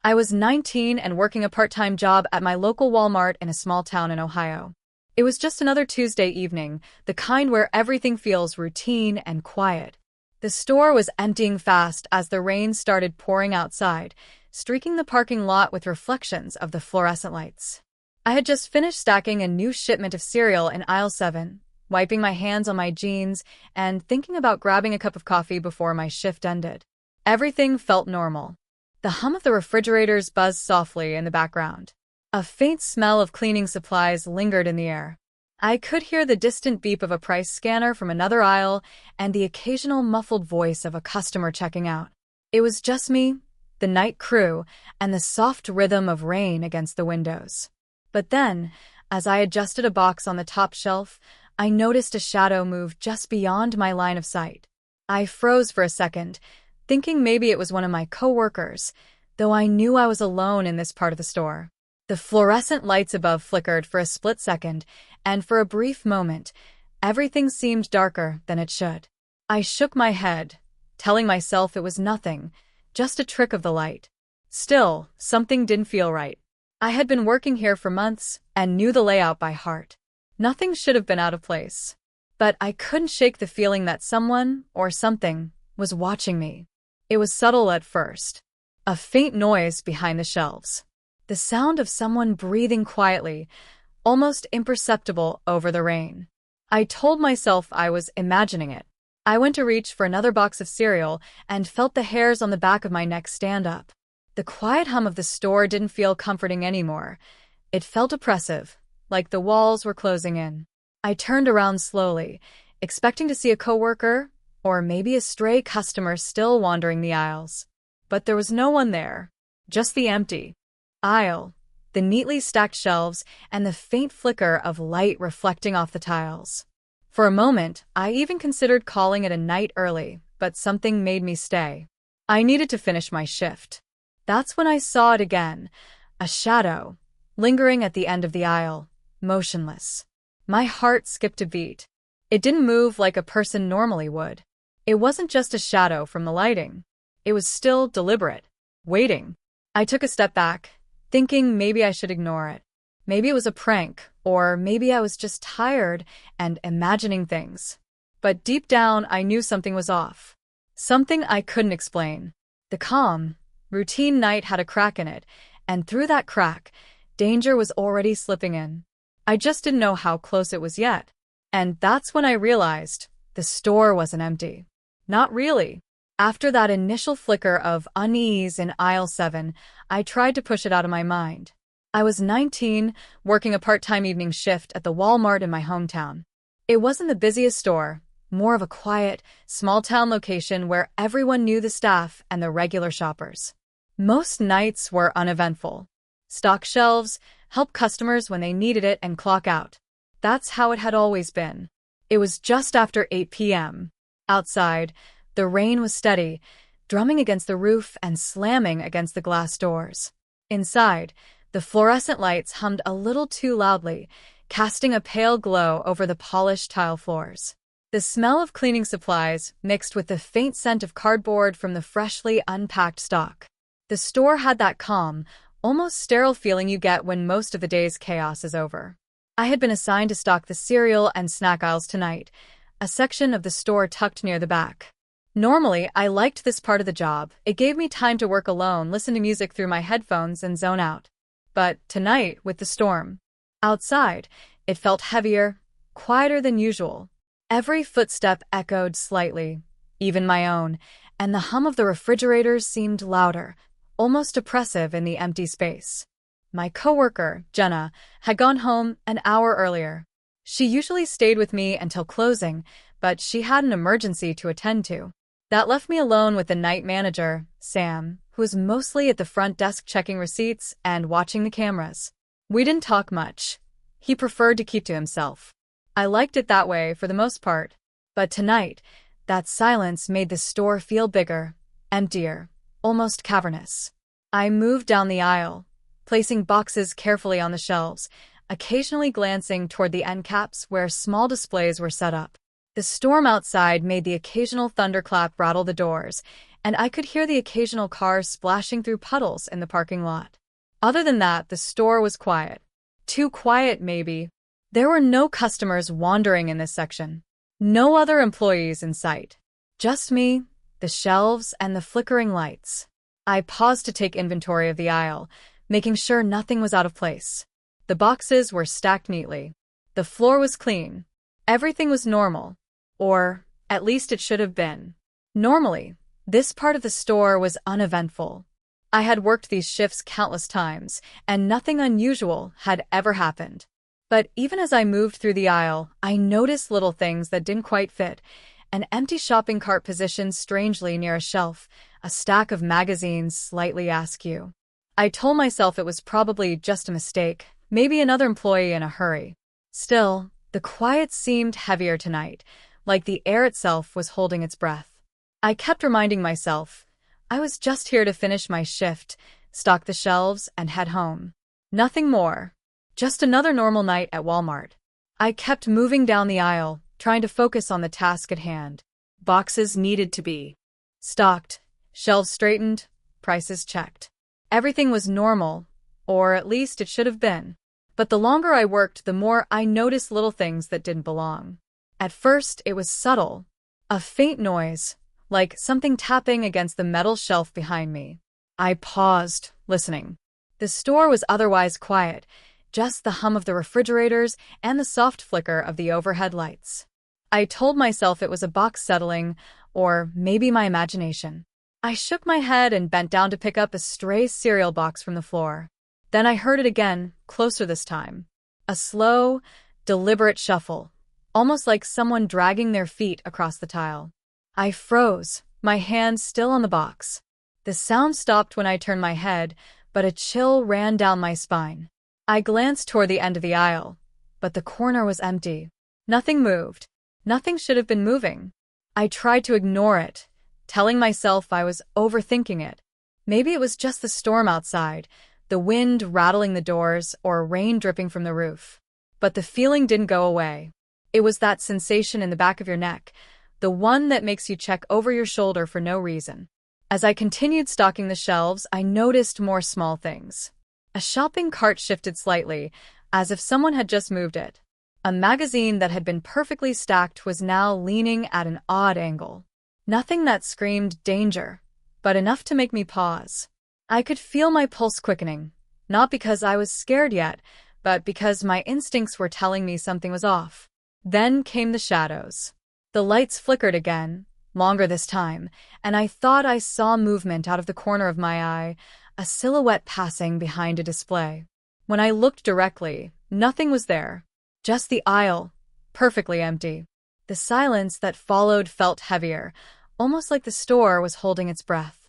I was 19 and working a part-time job at my local Walmart in a small town in Ohio. It was just another Tuesday evening, the kind where everything feels routine and quiet. The store was emptying fast as the rain started pouring outside, streaking the parking lot with reflections of the fluorescent lights. I had just finished stacking a new shipment of cereal in aisle 7, wiping my hands on my jeans and thinking about grabbing a cup of coffee before my shift ended. Everything felt normal. The hum of the refrigerators buzzed softly in the background. A faint smell of cleaning supplies lingered in the air. I could hear the distant beep of a price scanner from another aisle and the occasional muffled voice of a customer checking out. It was just me, the night crew, and the soft rhythm of rain against the windows. But then, as I adjusted a box on the top shelf, I noticed a shadow move just beyond my line of sight. I froze for a second, thinking maybe it was one of my coworkers, though I knew I was alone in this part of the store. The fluorescent lights above flickered for a split second, and for a brief moment, everything seemed darker than it should. I shook my head, telling myself it was nothing, just a trick of the light. Still, something didn't feel right. I had been working here for months and knew the layout by heart. Nothing should have been out of place. But I couldn't shake the feeling that someone, or something, was watching me. It was subtle at first. A faint noise behind the shelves. The sound of someone breathing quietly, almost imperceptible over the rain. I told myself I was imagining it. I went to reach for another box of cereal and felt the hairs on the back of my neck stand up. The quiet hum of the store didn't feel comforting anymore. It felt oppressive, like the walls were closing in. I turned around slowly, expecting to see a coworker, or maybe a stray customer still wandering the aisles. But there was no one there, just the empty aisle, the neatly stacked shelves, and the faint flicker of light reflecting off the tiles. For a moment, I even considered calling it a night early, but something made me stay. I needed to finish my shift. That's when I saw it again, a shadow, lingering at the end of the aisle, motionless. My heart skipped a beat. It didn't move like a person normally would. It wasn't just a shadow from the lighting. It was still deliberate, waiting. I took a step back, thinking maybe I should ignore it. Maybe it was a prank, or maybe I was just tired and imagining things. But deep down, I knew something was off. Something I couldn't explain. The calm, routine night had a crack in it, and through that crack, danger was already slipping in. I just didn't know how close it was yet. And that's when I realized the store wasn't empty. Not really. After that initial flicker of unease in aisle 7, I tried to push it out of my mind. I was 19, working a part-time evening shift at the Walmart in my hometown. It wasn't the busiest store, more of a quiet, small-town location where everyone knew the staff and the regular shoppers. Most nights were uneventful. Stock shelves, help customers when they needed it, and clock out. That's how it had always been. It was just after 8 p.m. Outside, the rain was steady, drumming against the roof and slamming against the glass doors. Inside, the fluorescent lights hummed a little too loudly, casting a pale glow over the polished tile floors. The smell of cleaning supplies mixed with the faint scent of cardboard from the freshly unpacked stock. The store had that calm, almost sterile feeling you get when most of the day's chaos is over. I had been assigned to stock the cereal and snack aisles tonight, a section of the store tucked near the back. Normally, I liked this part of the job. It gave me time to work alone, listen to music through my headphones, and zone out. But tonight, with the storm outside, it felt heavier, quieter than usual. Every footstep echoed slightly, even my own, and the hum of the refrigerators seemed louder, almost oppressive in the empty space. My coworker, Jenna, had gone home an hour earlier. She usually stayed with me until closing, but she had an emergency to attend to. That left me alone with the night manager, Sam, who was mostly at the front desk checking receipts and watching the cameras. We didn't talk much. He preferred to keep to himself. I liked it that way for the most part. But tonight, that silence made the store feel bigger, emptier, almost cavernous. I moved down the aisle, placing boxes carefully on the shelves, occasionally glancing toward the end caps where small displays were set up. The storm outside made the occasional thunderclap rattle the doors, and I could hear the occasional cars splashing through puddles in the parking lot. Other than that, the store was quiet. Too quiet, maybe. There were no customers wandering in this section. No other employees in sight. Just me, the shelves, and the flickering lights. I paused to take inventory of the aisle, making sure nothing was out of place. The boxes were stacked neatly. The floor was clean. Everything was normal. Or, at least it should have been. Normally, this part of the store was uneventful. I had worked these shifts countless times, and nothing unusual had ever happened. But even as I moved through the aisle, I noticed little things that didn't quite fit. An empty shopping cart positioned strangely near a shelf, a stack of magazines slightly askew. I told myself it was probably just a mistake, maybe another employee in a hurry. Still, the quiet seemed heavier tonight, like the air itself was holding its breath. I kept reminding myself, I was just here to finish my shift, stock the shelves, and head home. Nothing more. Just another normal night at Walmart. I kept moving down the aisle, trying to focus on the task at hand. Boxes needed to be stocked, shelves straightened, prices checked. Everything was normal, or at least it should have been. But the longer I worked, the more I noticed little things that didn't belong. At first, it was subtle. A faint noise, like something tapping against the metal shelf behind me. I paused, listening. The store was otherwise quiet, just the hum of the refrigerators and the soft flicker of the overhead lights. I told myself it was a box settling, or maybe my imagination. I shook my head and bent down to pick up a stray cereal box from the floor. Then I heard it again, closer this time. A slow, deliberate shuffle, almost like someone dragging their feet across the tile. I froze, my hand still on the box. The sound stopped when I turned my head, but a chill ran down my spine. I glanced toward the end of the aisle, but the corner was empty. Nothing moved. Nothing should have been moving. I tried to ignore it, telling myself I was overthinking it. Maybe it was just the storm outside, the wind rattling the doors, or rain dripping from the roof. But the feeling didn't go away. It was that sensation in the back of your neck, the one that makes you check over your shoulder for no reason. As I continued stocking the shelves, I noticed more small things. A shopping cart shifted slightly, as if someone had just moved it. A magazine that had been perfectly stacked was now leaning at an odd angle. Nothing that screamed danger, but enough to make me pause. I could feel my pulse quickening, not because I was scared yet, but because my instincts were telling me something was off. Then came the shadows. The lights flickered again, longer this time, and I thought I saw movement out of the corner of my eye, a silhouette passing behind a display. When I looked directly, nothing was there. Just the aisle, perfectly empty. The silence that followed felt heavier, almost like the store was holding its breath.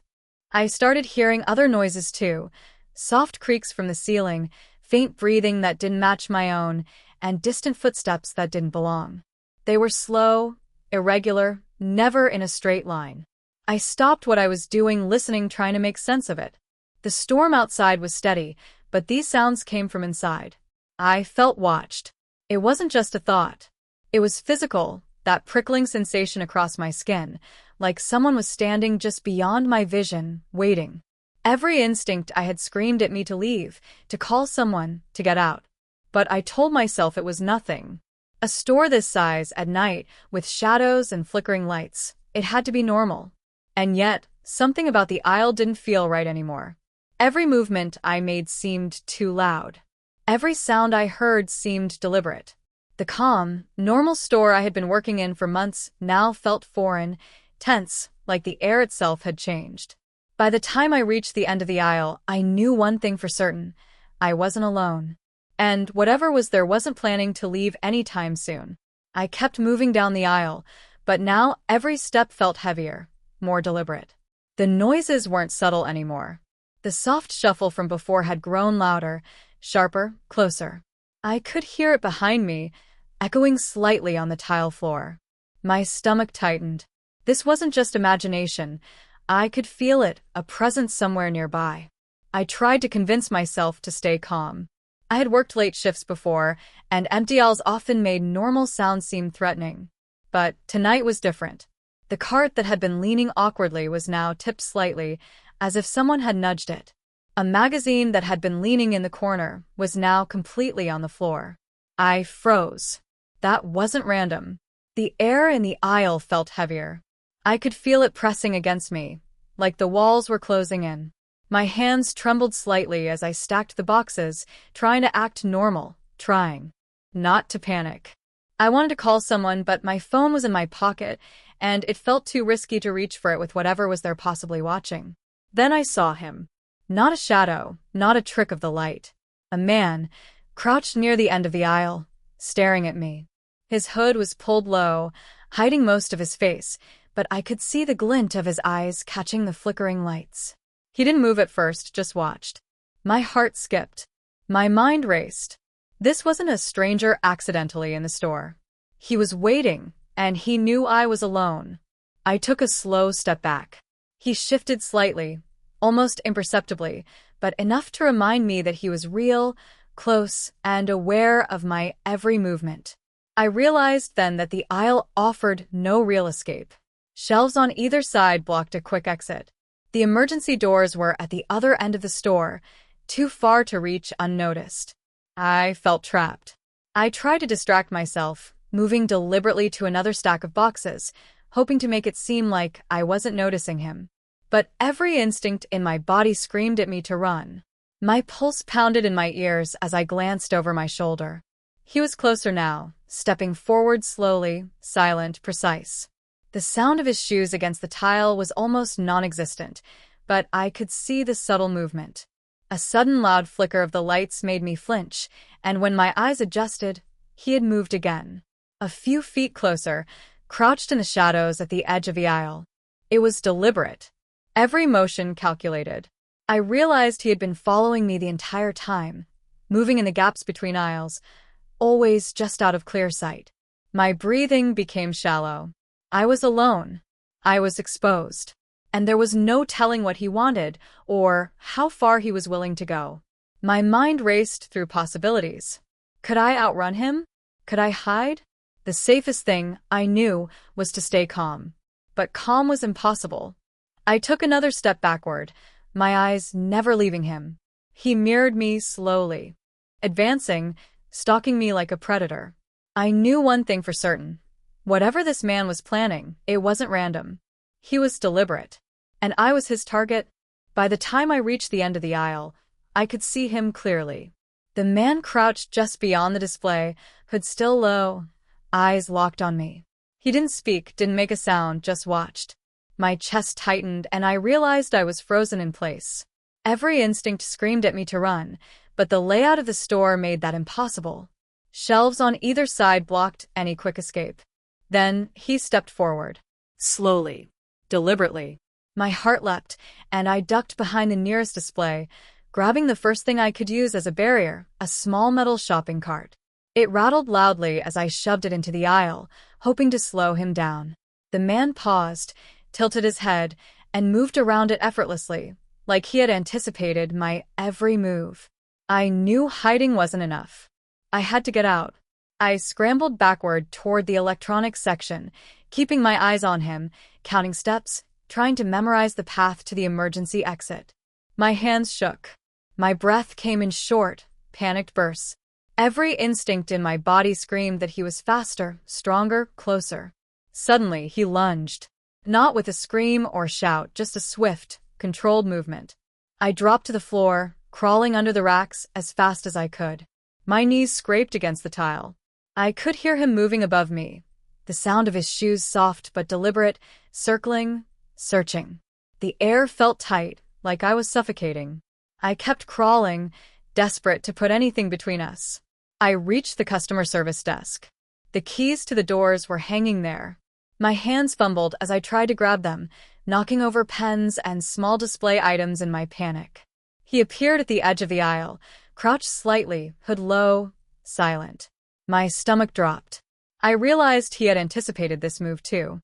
I started hearing other noises too, soft creaks from the ceiling, faint breathing that didn't match my own, and distant footsteps that didn't belong. They were slow, irregular, never in a straight line. I stopped what I was doing, listening, trying to make sense of it. The storm outside was steady, but these sounds came from inside. I felt watched. It wasn't just a thought. It was physical, that prickling sensation across my skin, like someone was standing just beyond my vision, waiting. Every instinct I had screamed at me to leave, to call someone, to get out. But I told myself it was nothing. A store this size, at night, with shadows and flickering lights, it had to be normal. And yet, something about the aisle didn't feel right anymore. Every movement I made seemed too loud. Every sound I heard seemed deliberate. The calm, normal store I had been working in for months now felt foreign, tense, like the air itself had changed. By the time I reached the end of the aisle, I knew one thing for certain. I wasn't alone. And whatever was there wasn't planning to leave anytime soon. I kept moving down the aisle, but now every step felt heavier, more deliberate. The noises weren't subtle anymore. The soft shuffle from before had grown louder, sharper, closer. I could hear it behind me, echoing slightly on the tile floor. My stomach tightened. This wasn't just imagination. I could feel it, a presence somewhere nearby. I tried to convince myself to stay calm. I had worked late shifts before, and empty aisles often made normal sounds seem threatening. But tonight was different. The cart that had been leaning awkwardly was now tipped slightly, as if someone had nudged it. A magazine that had been leaning in the corner was now completely on the floor. I froze. That wasn't random. The air in the aisle felt heavier. I could feel it pressing against me, like the walls were closing in. My hands trembled slightly as I stacked the boxes, trying to act normal, trying not to panic. I wanted to call someone, but my phone was in my pocket, and it felt too risky to reach for it with whatever was there possibly watching. Then I saw him. Not a shadow, not a trick of the light. A man, crouched near the end of the aisle, staring at me. His hood was pulled low, hiding most of his face, but I could see the glint of his eyes catching the flickering lights. He didn't move at first, just watched. My heart skipped. My mind raced. This wasn't a stranger accidentally in the store. He was waiting, and he knew I was alone. I took a slow step back. He shifted slightly, almost imperceptibly, but enough to remind me that he was real, close, and aware of my every movement. I realized then that the aisle offered no real escape. Shelves on either side blocked a quick exit. The emergency doors were at the other end of the store, too far to reach unnoticed. I felt trapped. I tried to distract myself, moving deliberately to another stack of boxes, hoping to make it seem like I wasn't noticing him. But every instinct in my body screamed at me to run. My pulse pounded in my ears as I glanced over my shoulder. He was closer now, stepping forward slowly, silent, precise. The sound of his shoes against the tile was almost non-existent, but I could see the subtle movement. A sudden loud flicker of the lights made me flinch, and when my eyes adjusted, he had moved again. A few feet closer, crouched in the shadows at the edge of the aisle. It was deliberate. Every motion calculated. I realized he had been following me the entire time, moving in the gaps between aisles, always just out of clear sight. My breathing became shallow. I was alone. I was exposed. And there was no telling what he wanted or how far he was willing to go. My mind raced through possibilities. Could I outrun him? Could I hide? The safest thing, I knew, was to stay calm. But calm was impossible. I took another step backward, my eyes never leaving him. He mirrored me slowly, advancing, stalking me like a predator. I knew one thing for certain. Whatever this man was planning, it wasn't random. He was deliberate. And I was his target. By the time I reached the end of the aisle, I could see him clearly. The man crouched just beyond the display, hood still low, eyes locked on me. He didn't speak, didn't make a sound, just watched. My chest tightened, and I realized I was frozen in place. Every instinct screamed at me to run, but the layout of the store made that impossible. Shelves on either side blocked any quick escape. Then he stepped forward. Slowly. Deliberately. My heart leapt, and I ducked behind the nearest display, grabbing the first thing I could use as a barrier, a small metal shopping cart. It rattled loudly as I shoved it into the aisle, hoping to slow him down. The man paused, tilted his head, and moved around it effortlessly, like he had anticipated my every move. I knew hiding wasn't enough. I had to get out. I scrambled backward toward the electronics section, keeping my eyes on him, counting steps, trying to memorize the path to the emergency exit. My hands shook. My breath came in short, panicked bursts. Every instinct in my body screamed that he was faster, stronger, closer. Suddenly, he lunged. Not with a scream or shout, just a swift, controlled movement. I dropped to the floor, crawling under the racks as fast as I could. My knees scraped against the tile. I could hear him moving above me, the sound of his shoes soft but deliberate, circling, searching. The air felt tight, like I was suffocating. I kept crawling, desperate to put anything between us. I reached the customer service desk. The keys to the doors were hanging there. My hands fumbled as I tried to grab them, knocking over pens and small display items in my panic. He appeared at the edge of the aisle, crouched slightly, hood low, silent. My stomach dropped. I realized he had anticipated this move too.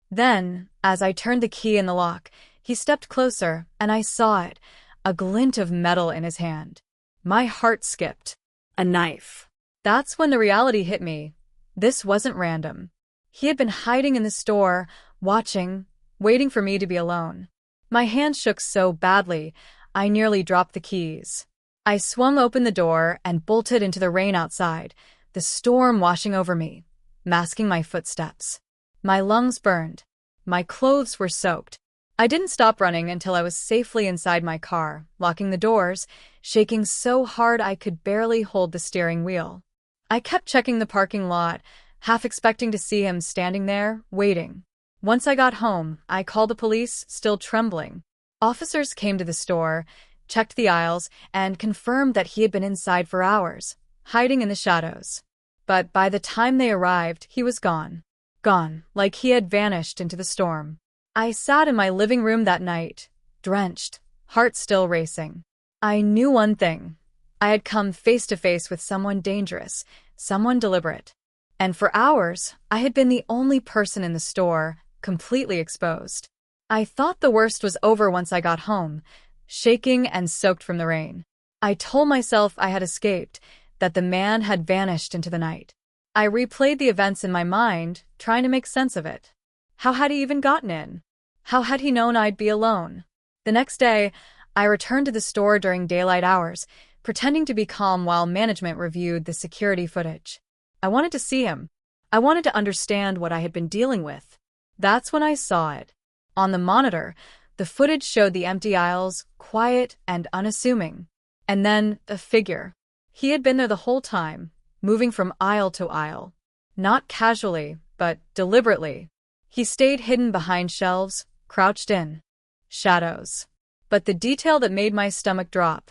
Then, as I turned the key in the lock, he stepped closer, and I saw it, a glint of metal in his hand. My heart skipped. A knife. That's when the reality hit me. This wasn't random. He had been hiding in the store, watching, waiting for me to be alone. My hand shook so badly, I nearly dropped the keys. I swung open the door and bolted into the rain outside, the storm washing over me, masking my footsteps. My lungs burned. My clothes were soaked. I didn't stop running until I was safely inside my car, locking the doors, shaking so hard I could barely hold the steering wheel. I kept checking the parking lot, half expecting to see him standing there, waiting. Once I got home, I called the police, still trembling. Officers came to the store, checked the aisles, and confirmed that he had been inside for hours, hiding in the shadows. But by the time they arrived, he was gone. Gone, like he had vanished into the storm. I sat in my living room that night, drenched, heart still racing. I knew one thing. I had come face to face with someone dangerous, someone deliberate. And for hours, I had been the only person in the store, completely exposed. I thought the worst was over once I got home, shaking and soaked from the rain. I told myself I had escaped, that the man had vanished into the night. I replayed the events in my mind, trying to make sense of it. How had he even gotten in? How had he known I'd be alone? The next day, I returned to the store during daylight hours, pretending to be calm while management reviewed the security footage. I wanted to see him. I wanted to understand what I had been dealing with. That's when I saw it. On the monitor, the footage showed the empty aisles, quiet and unassuming. And then, the figure. He had been there the whole time, moving from aisle to aisle. Not casually, but deliberately. He stayed hidden behind shelves, crouched in shadows. But the detail that made my stomach drop,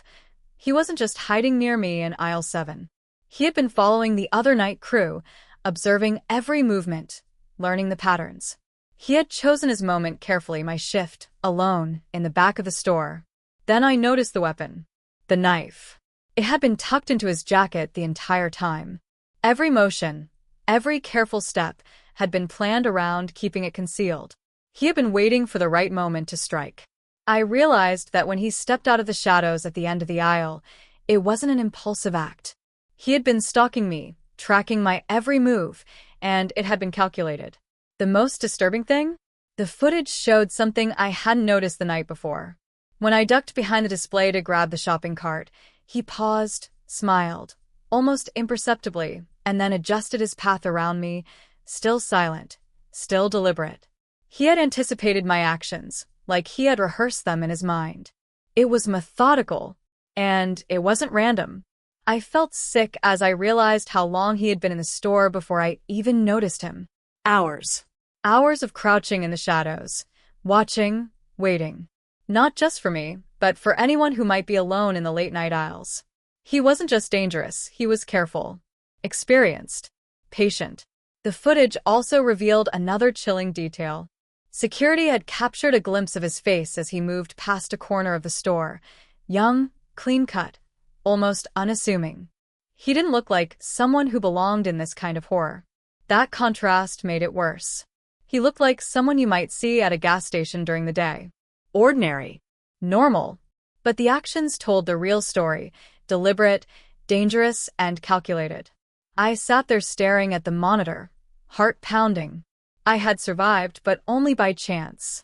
he wasn't just hiding near me in aisle 7. He had been following the other night crew, observing every movement, learning the patterns. He had chosen his moment carefully, my shift, alone, in the back of the store. Then I noticed the weapon. The knife. It had been tucked into his jacket the entire time. Every motion, every careful step, had been planned around keeping it concealed. He had been waiting for the right moment to strike. I realized that when he stepped out of the shadows at the end of the aisle, it wasn't an impulsive act. He had been stalking me, tracking my every move, and it had been calculated. The most disturbing thing? The footage showed something I hadn't noticed the night before. When I ducked behind the display to grab the shopping cart, he paused, smiled, almost imperceptibly, and then adjusted his path around me, still silent, still deliberate. He had anticipated my actions, like he had rehearsed them in his mind. It was methodical, and it wasn't random. I felt sick as I realized how long he had been in the store before I even noticed him. Hours. Hours of crouching in the shadows, watching, waiting. Not just for me, but for anyone who might be alone in the late-night aisles. He wasn't just dangerous, he was careful, experienced, patient. The footage also revealed another chilling detail. Security had captured a glimpse of his face as he moved past a corner of the store. Young, clean-cut, almost unassuming. He didn't look like someone who belonged in this kind of horror. That contrast made it worse. He looked like someone you might see at a gas station during the day. Ordinary. Normal. But the actions told the real story, deliberate, dangerous, and calculated. I sat there staring at the monitor, heart pounding. I had survived, but only by chance.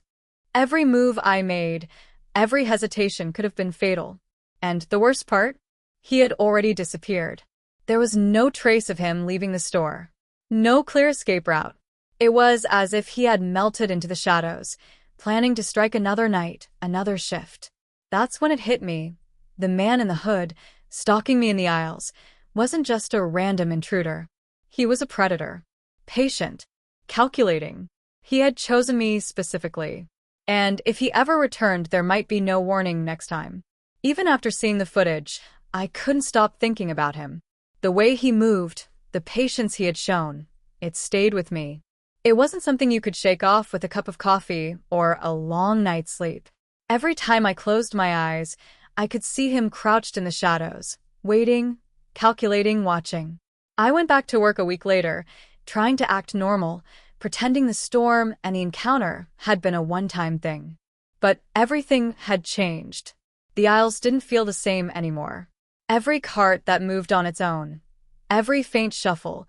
Every move I made, every hesitation could have been fatal. And the worst part? He had already disappeared. There was no trace of him leaving the store. No clear escape route. It was as if he had melted into the shadows, planning to strike another night, another shift. That's when it hit me. The man in the hood, stalking me in the aisles, wasn't just a random intruder. He was a predator. Patient. Calculating. He had chosen me specifically. And if he ever returned, there might be no warning next time. Even after seeing the footage, I couldn't stop thinking about him. The way he moved, the patience he had shown, it stayed with me. It wasn't something you could shake off with a cup of coffee or a long night's sleep. Every time I closed my eyes, I could see him crouched in the shadows, waiting, calculating, watching. I went back to work a week later, trying to act normal, pretending the storm and the encounter had been a one-time thing. But everything had changed. The aisles didn't feel the same anymore. Every cart that moved on its own, every faint shuffle,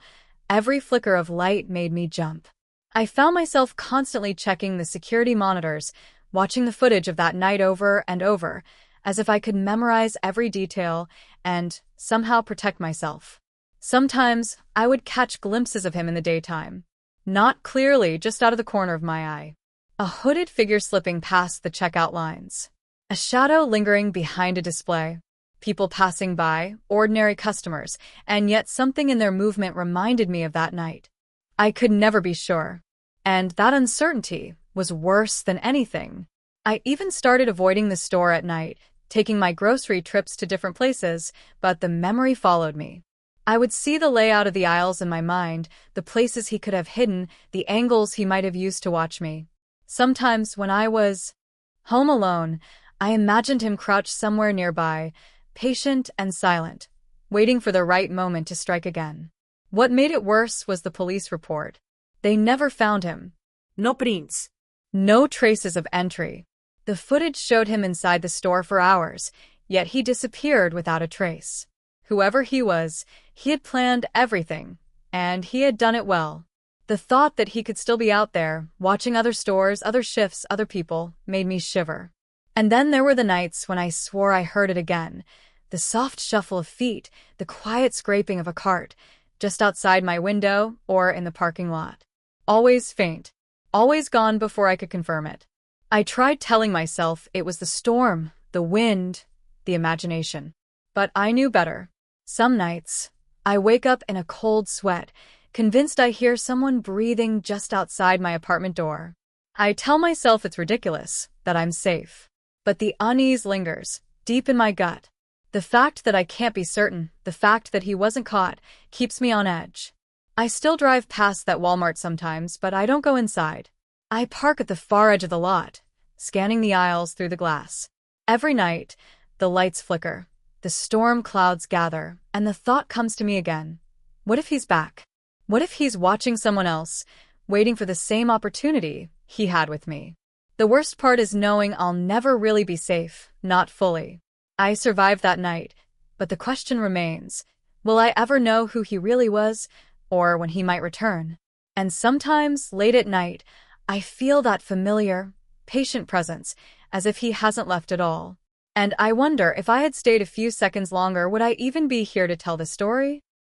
every flicker of light made me jump. I found myself constantly checking the security monitors, watching the footage of that night over and over, as if I could memorize every detail and somehow protect myself. Sometimes I would catch glimpses of him in the daytime. Not clearly, just out of the corner of my eye. A hooded figure slipping past the checkout lines. A shadow lingering behind a display. People passing by, ordinary customers, and yet something in their movement reminded me of that night. I could never be sure. And that uncertainty was worse than anything. I even started avoiding the store at night, taking my grocery trips to different places, but the memory followed me. I would see the layout of the aisles in my mind, the places he could have hidden, the angles he might have used to watch me. Sometimes, when I was home alone, I imagined him crouched somewhere nearby, patient and silent, waiting for the right moment to strike again. What made it worse was the police report. They never found him. No prints. No traces of entry. The footage showed him inside the store for hours, yet he disappeared without a trace. Whoever he was, he had planned everything, and he had done it well. The thought that he could still be out there, watching other stores, other shifts, other people, made me shiver. And then there were the nights when I swore I heard it again. The soft shuffle of feet, the quiet scraping of a cart, just outside my window or in the parking lot. Always faint. Always gone before I could confirm it. I tried telling myself it was the storm, the wind, the imagination. But I knew better. Some nights, I wake up in a cold sweat, convinced I hear someone breathing just outside my apartment door. I tell myself it's ridiculous, that I'm safe. But the unease lingers, deep in my gut. The fact that I can't be certain, the fact that he wasn't caught, keeps me on edge. I still drive past that Walmart sometimes, but I don't go inside. I park at the far edge of the lot, scanning the aisles through the glass. Every night, the lights flicker, the storm clouds gather, and the thought comes to me again. What if he's back? What if he's watching someone else, waiting for the same opportunity he had with me? The worst part is knowing I'll never really be safe, not fully. I survived that night, but the question remains, will I ever know who he really was, or when he might return? And sometimes, late at night, I feel that familiar, patient presence, as if he hasn't left at all. And I wonder if I had stayed a few seconds longer, would I even be here to tell the story?